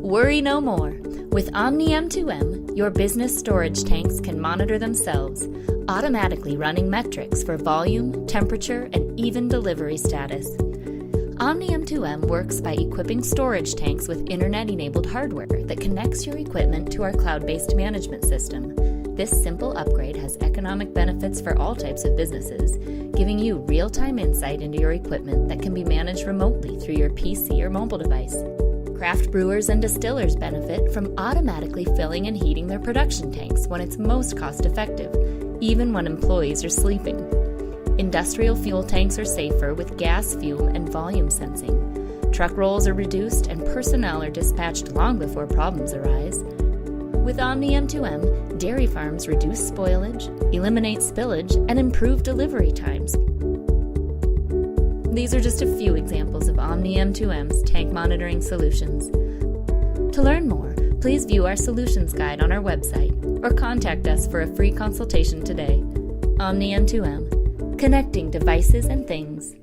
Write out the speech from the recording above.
Worry no more. With Omni M2M, your business storage tanks can monitor themselves, automatically running metrics for volume, temperature, and even delivery status. Omni M2M works by equipping storage tanks with internet-enabled hardware that connects your equipment to our cloud-based management system. This simple upgrade has economic benefits for all types of businesses, giving you real-time insight into your equipment that can be managed remotely through your PC or mobile device. Craft brewers and distillers benefit from automatically filling and heating their production tanks when it's most cost-effective, even when employees are sleeping. Industrial fuel tanks are safer with gas, fume, and volume sensing. Truck rolls are reduced and personnel are dispatched long before problems arise. With Omni M2M, dairy farms reduce spoilage, eliminate spillage, and improve delivery times. These are just a few examples of Omni M2M's tank monitoring solutions. To learn more, please view our solutions guide on our website or contact us for a free consultation today. Omni M2M, connecting devices and things.